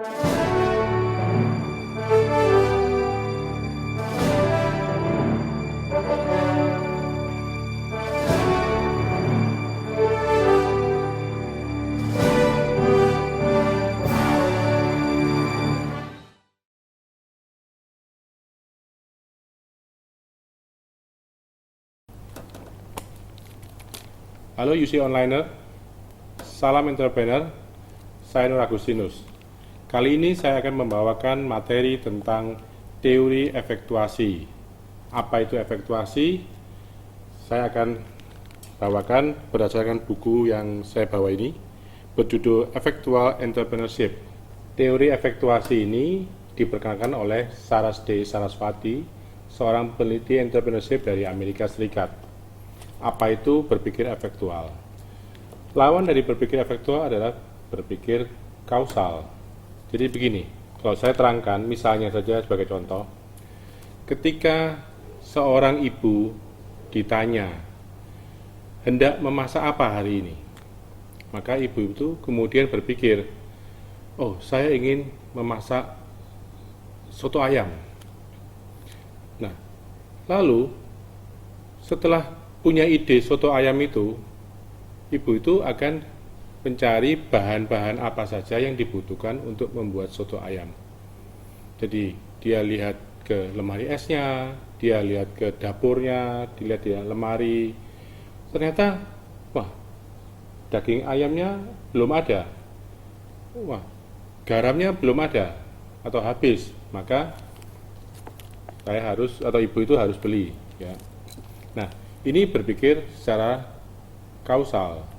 Halo UC Onliner, salam entrepreneur, saya Nur Agustinus. Kali ini saya akan membawakan materi tentang teori efektuasi. Apa itu efektuasi? Saya akan bawakan berdasarkan buku yang saya bawa ini, berjudul Effectual Entrepreneurship. Teori efektuasi ini diperkenalkan oleh Saras D. Saraswati, seorang peneliti entrepreneurship dari Amerika Serikat. Apa itu berpikir efektual? Lawan dari berpikir efektual adalah berpikir kausal. Jadi begini, kalau saya terangkan, misalnya saja sebagai contoh, ketika seorang ibu ditanya, hendak memasak apa hari ini? Maka ibu itu kemudian berpikir, oh saya ingin memasak soto ayam. Nah, lalu setelah punya ide soto ayam itu, ibu itu akan mencari bahan-bahan apa saja yang dibutuhkan untuk membuat soto ayam. Jadi dia lihat ke lemari esnya, dia lihat ke dapurnya, dilihat di lemari. Ternyata, wah, daging ayamnya belum ada. Wah, garamnya belum ada atau habis. Maka saya harus atau ibu itu harus beli, ya. Nah, ini berpikir secara kausal.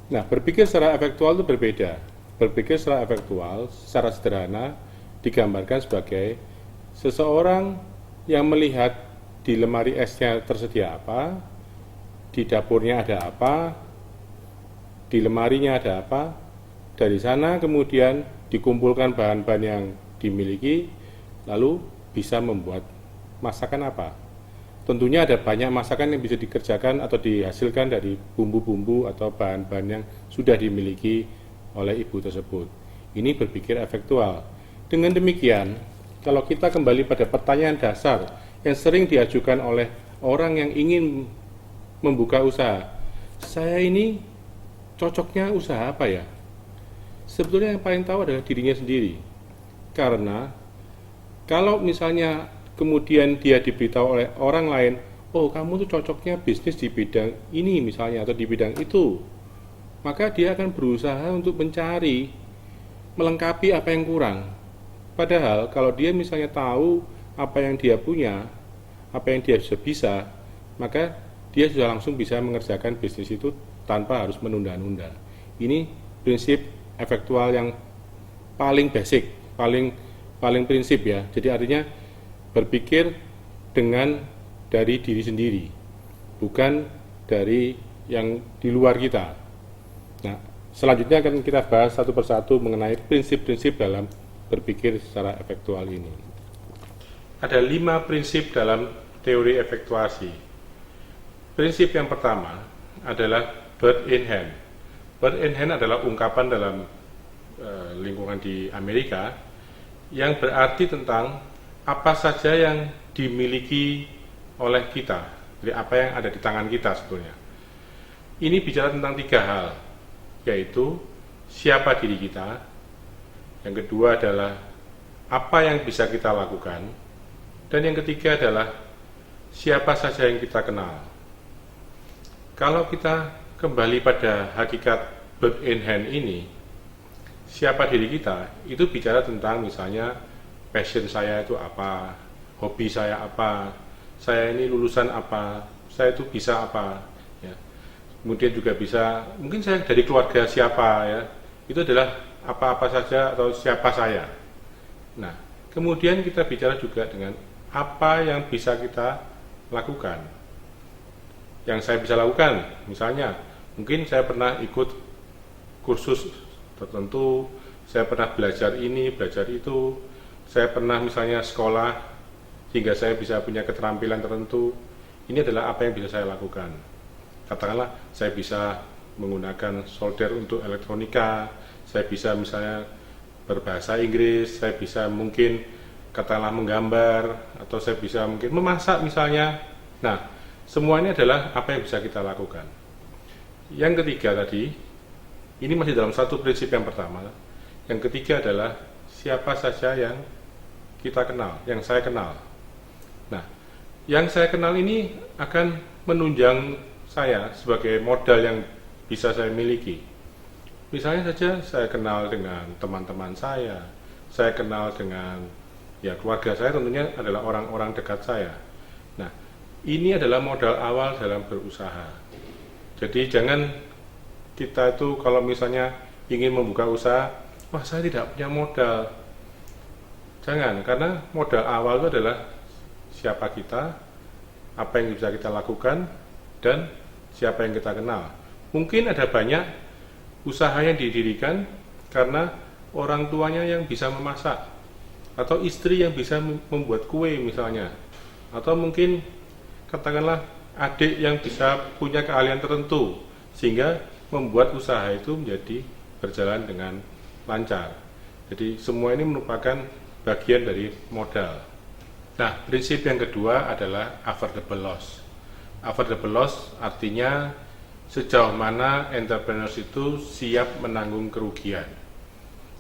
Nah, berpikir secara efektual itu berbeda. Berpikir secara efektual, secara sederhana, digambarkan sebagai seseorang yang melihat di lemari esnya tersedia apa, di dapurnya ada apa, di lemarinya ada apa, dari sana kemudian dikumpulkan bahan-bahan yang dimiliki, lalu bisa membuat masakan apa. Tentunya ada banyak masakan yang bisa dikerjakan atau dihasilkan dari bumbu-bumbu atau bahan-bahan yang sudah dimiliki oleh ibu tersebut. Ini berpikir efektual. Dengan demikian, kalau kita kembali pada pertanyaan dasar yang sering diajukan oleh orang yang ingin membuka usaha, saya ini cocoknya usaha apa ya? Sebetulnya yang paling tahu adalah dirinya sendiri. Karena kalau misalnya kemudian dia diberitahu oleh orang lain, oh kamu tuh cocoknya bisnis di bidang ini misalnya atau di bidang itu, maka dia akan berusaha untuk mencari, melengkapi apa yang kurang. Padahal kalau dia misalnya tahu apa yang dia punya, apa yang dia sudah bisa, maka dia sudah langsung bisa mengerjakan bisnis itu tanpa harus menunda-nunda. Ini prinsip efektual yang paling basic, paling prinsip ya. Jadi artinya berpikir dengan dari diri sendiri, bukan dari yang di luar kita. Nah, selanjutnya akan kita bahas satu persatu mengenai prinsip-prinsip dalam berpikir secara efektual ini. Ada 5 prinsip dalam teori efektuasi. Prinsip yang pertama adalah bird in hand. Bird in hand adalah ungkapan dalam lingkungan di Amerika yang berarti tentang apa saja yang dimiliki oleh kita, jadi apa yang ada di tangan kita sebetulnya. Ini bicara tentang 3 hal, yaitu siapa diri kita, yang kedua adalah apa yang bisa kita lakukan, dan yang ketiga adalah siapa saja yang kita kenal. Kalau kita kembali pada hakikat bird in hand ini, siapa diri kita, itu bicara tentang misalnya passion saya itu apa, hobi saya apa, saya ini lulusan apa, saya itu bisa apa, ya. Kemudian juga bisa, mungkin saya dari keluarga siapa, ya, itu adalah apa-apa saja atau siapa saya. Nah, kemudian kita bicara juga dengan apa yang bisa kita lakukan. Yang saya bisa lakukan, misalnya, mungkin saya pernah ikut kursus tertentu, saya pernah belajar ini, belajar itu, saya pernah misalnya sekolah hingga saya bisa punya keterampilan tertentu. Ini adalah apa yang bisa saya lakukan. Katakanlah saya bisa menggunakan solder untuk elektronika, saya bisa misalnya berbahasa Inggris, saya bisa mungkin katakanlah menggambar, atau saya bisa mungkin memasak misalnya. Nah, semua ini adalah apa yang bisa kita lakukan. Yang ketiga tadi, ini masih dalam satu prinsip yang pertama. Yang ketiga adalah siapa saja yang kita kenal, yang saya kenal. Nah, yang saya kenal ini akan menunjang saya sebagai modal yang bisa saya miliki. Misalnya saja saya kenal dengan teman-teman saya kenal dengan keluarga saya, tentunya adalah orang-orang dekat saya. Nah, ini adalah modal awal dalam berusaha. Jadi jangan kita itu kalau misalnya ingin membuka usaha, wah saya tidak punya modal. Jangan, karena modal awal itu adalah siapa kita, apa yang bisa kita lakukan, dan siapa yang kita kenal. Mungkin ada banyak usaha yang didirikan karena orang tuanya yang bisa memasak, atau istri yang bisa membuat kue misalnya, atau mungkin katakanlah adik yang bisa punya keahlian tertentu sehingga membuat usaha itu menjadi berjalan dengan lancar. Jadi semua ini merupakan bagian dari modal. Nah, prinsip yang kedua adalah avoidable loss. Avoidable loss artinya sejauh mana entrepreneurs itu siap menanggung kerugian.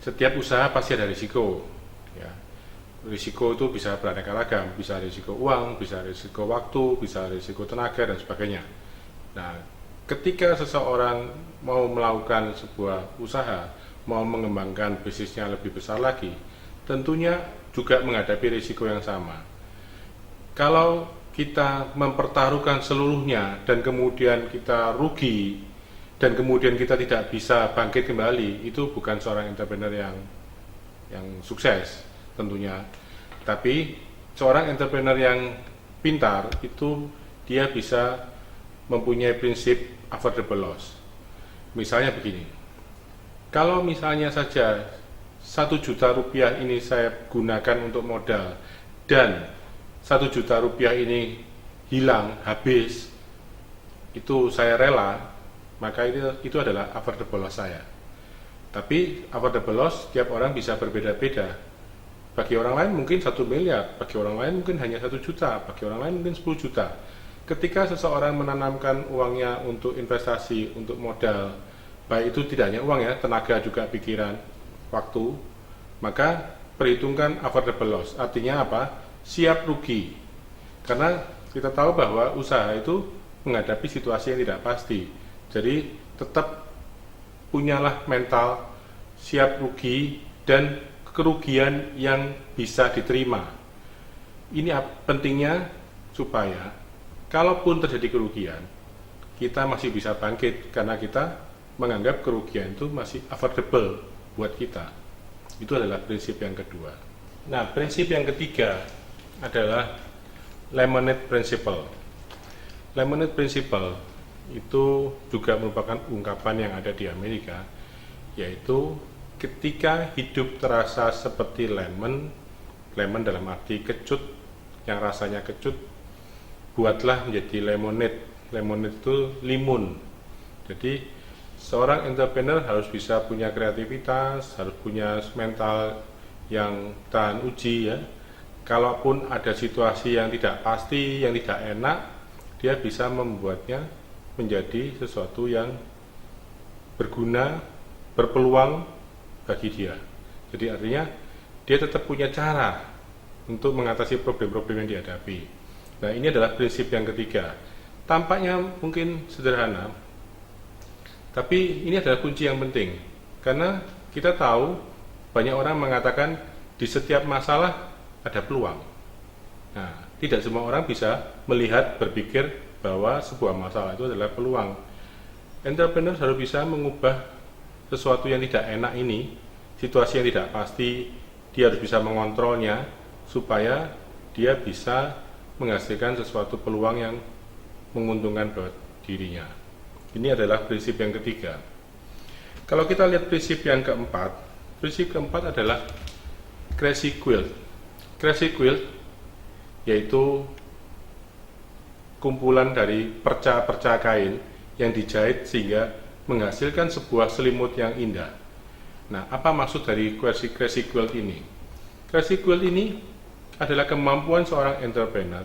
Setiap usaha pasti ada risiko. Ya. Risiko itu bisa beraneka ragam, bisa risiko uang, bisa risiko waktu, bisa risiko tenaga, dan sebagainya. Nah, ketika seseorang mau melakukan sebuah usaha, mau mengembangkan bisnisnya lebih besar lagi, tentunya juga menghadapi risiko yang sama. Kalau kita mempertaruhkan seluruhnya dan kemudian kita rugi dan kemudian kita tidak bisa bangkit kembali, itu bukan seorang entrepreneur yang sukses tentunya. Tapi seorang entrepreneur yang pintar itu dia bisa mempunyai prinsip avoidable loss. Misalnya begini, kalau misalnya saja 1 juta rupiah ini saya gunakan untuk modal dan 1 juta rupiah ini hilang, habis, itu saya rela, maka itu adalah avoidable loss saya. Tapi avoidable loss tiap orang bisa berbeda-beda. Bagi orang lain mungkin 1 miliar, bagi orang lain mungkin hanya 1 juta, bagi orang lain mungkin 10 juta. Ketika seseorang menanamkan uangnya untuk investasi, untuk modal, baik itu tidak hanya uang ya, tenaga juga pikiran, waktu, maka perhitungkan avoidable loss. Artinya apa? Siap rugi, karena kita tahu bahwa usaha itu menghadapi situasi yang tidak pasti. Jadi tetap punyalah mental siap rugi dan kerugian yang bisa diterima. Ini pentingnya supaya kalaupun terjadi kerugian, kita masih bisa bangkit karena kita menganggap kerugian itu masih affordable buat kita. Itu adalah prinsip yang kedua. Nah, prinsip yang ketiga adalah Lemonade Principle. Lemonade Principle itu juga merupakan ungkapan yang ada di Amerika, yaitu ketika hidup terasa seperti lemon dalam arti kecut, yang rasanya kecut, buatlah menjadi lemonade. Lemonade itu limun. Jadi seorang entrepreneur harus bisa punya kreativitas, harus punya mental yang tahan uji ya. Kalaupun ada situasi yang tidak pasti, yang tidak enak, dia bisa membuatnya menjadi sesuatu yang berguna, berpeluang bagi dia. Jadi artinya dia tetap punya cara untuk mengatasi problem-problem yang dihadapi. Nah, ini adalah prinsip yang ketiga. Tampaknya mungkin sederhana, tapi ini adalah kunci yang penting. Karena kita tahu banyak orang mengatakan di setiap masalah ada peluang. Nah, tidak semua orang bisa melihat, berpikir bahwa sebuah masalah itu adalah peluang. Entrepreneur harus bisa mengubah sesuatu yang tidak enak ini, situasi yang tidak pasti, dia harus bisa mengontrolnya supaya dia bisa menghasilkan sesuatu peluang yang menguntungkan buat dirinya. Ini adalah prinsip yang ketiga. Kalau kita lihat prinsip yang keempat, prinsip keempat adalah Crazy Quilt. Crazy Quilt yaitu kumpulan dari perca-perca kain yang dijahit sehingga menghasilkan sebuah selimut yang indah. Nah, apa maksud dari crazy quilt ini? Crazy quilt ini adalah kemampuan seorang entrepreneur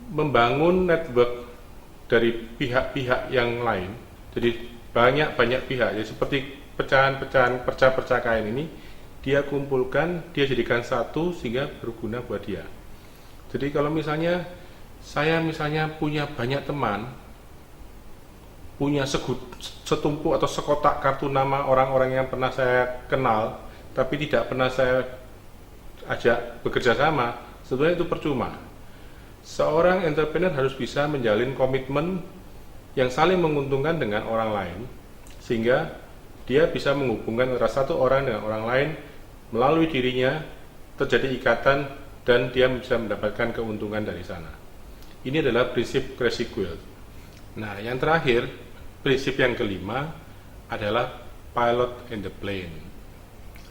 membangun network dari pihak-pihak yang lain. Jadi banyak pihak, ya seperti pecahan-pecahan perca-perca kain ini dia kumpulkan, dia jadikan satu sehingga berguna buat dia. Jadi kalau misalnya saya punya banyak teman, punya setumpuk atau sekotak kartu nama orang-orang yang pernah saya kenal tapi tidak pernah saya ajak bekerja sama, sebenarnya itu percuma. Seorang entrepreneur harus bisa menjalin komitmen yang saling menguntungkan dengan orang lain, sehingga dia bisa menghubungkan antara satu orang dengan orang lain melalui dirinya, terjadi ikatan dan dia bisa mendapatkan keuntungan dari sana. Ini adalah prinsip crazy quilt. Nah, yang terakhir, prinsip yang kelima adalah pilot in the plane.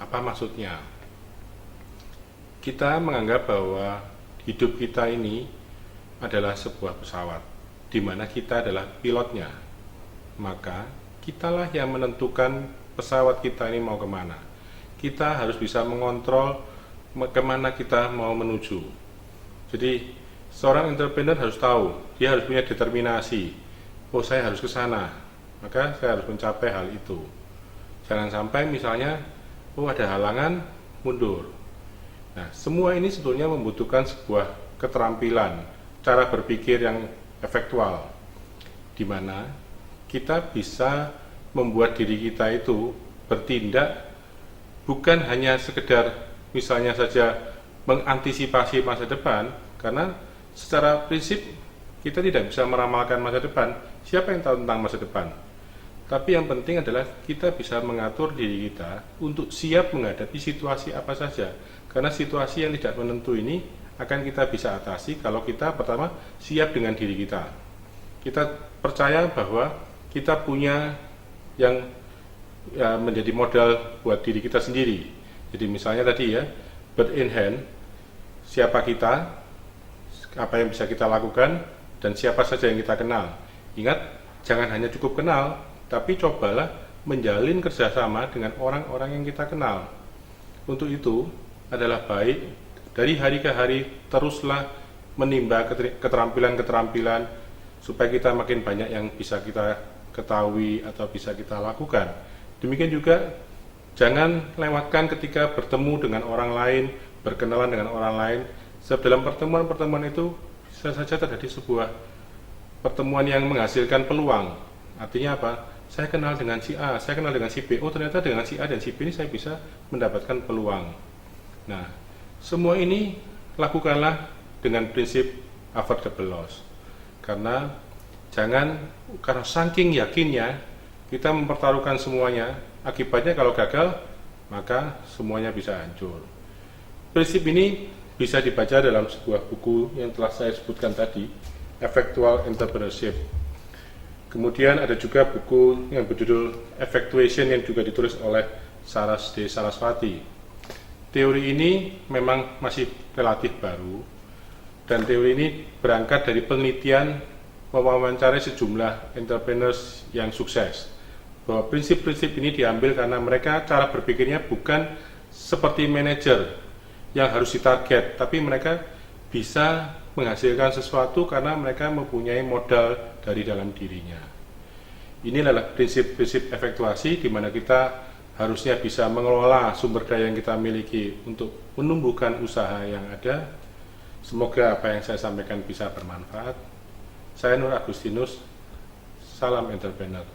Apa maksudnya? Kita menganggap bahwa hidup kita ini adalah sebuah pesawat, di mana kita adalah pilotnya. Maka kitalah yang menentukan pesawat kita ini mau kemana. Kita harus bisa mengontrol kemana kita mau menuju. Jadi seorang entrepreneur harus tahu, dia harus punya determinasi. Oh, saya harus ke sana, maka saya harus mencapai hal itu. Jangan sampai misalnya, oh ada halangan, mundur. Nah, semua ini sebetulnya membutuhkan sebuah keterampilan, cara berpikir yang efektual, di mana kita bisa membuat diri kita itu bertindak bukan hanya sekedar misalnya saja mengantisipasi masa depan, karena secara prinsip kita tidak bisa meramalkan masa depan. Siapa yang tahu tentang masa depan? Tapi yang penting adalah kita bisa mengatur diri kita untuk siap menghadapi situasi apa saja. Karena situasi yang tidak menentu ini akan kita bisa atasi kalau kita pertama siap dengan diri kita. Kita percaya bahwa kita punya yang menjadi modal buat diri kita sendiri. Jadi misalnya tadi ya, bird in hand, siapa kita, apa yang bisa kita lakukan, dan siapa saja yang kita kenal. Ingat, jangan hanya cukup kenal, tapi cobalah menjalin kerjasama dengan orang-orang yang kita kenal. Untuk itu adalah baik dari hari ke hari teruslah menimba keterampilan-keterampilan supaya kita makin banyak yang bisa kita ketahui atau bisa kita lakukan. Demikian juga jangan lewatkan ketika bertemu dengan orang lain, berkenalan dengan orang lain. Sebab dalam pertemuan-pertemuan itu bisa saja terjadi sebuah pertemuan yang menghasilkan peluang. Artinya apa? Saya kenal dengan si A, saya kenal dengan si B. Oh, ternyata dengan si A dan si B ini saya bisa mendapatkan peluang. Nah, semua ini lakukanlah dengan prinsip avoidable loss. Karena saking yakinnya kita mempertaruhkan semuanya, akibatnya kalau gagal maka semuanya bisa hancur. Prinsip ini bisa dibaca dalam sebuah buku yang telah saya sebutkan tadi, Effectual Entrepreneurship. Kemudian ada juga buku yang berjudul Effectuation yang juga ditulis oleh Saras D. Saraswati. Teori ini memang masih relatif baru, dan teori ini berangkat dari penelitian mewawancarai sejumlah entrepreneurs yang sukses. Bahwa prinsip-prinsip ini diambil karena mereka cara berpikirnya bukan seperti manajer yang harus ditarget, tapi mereka bisa menghasilkan sesuatu karena mereka mempunyai modal dari dalam dirinya. Ini adalah prinsip-prinsip efektuasi di mana kita harusnya bisa mengelola sumber daya yang kita miliki untuk menumbuhkan usaha yang ada. Semoga apa yang saya sampaikan bisa bermanfaat. Saya Nur Agustinus, salam entrepreneur.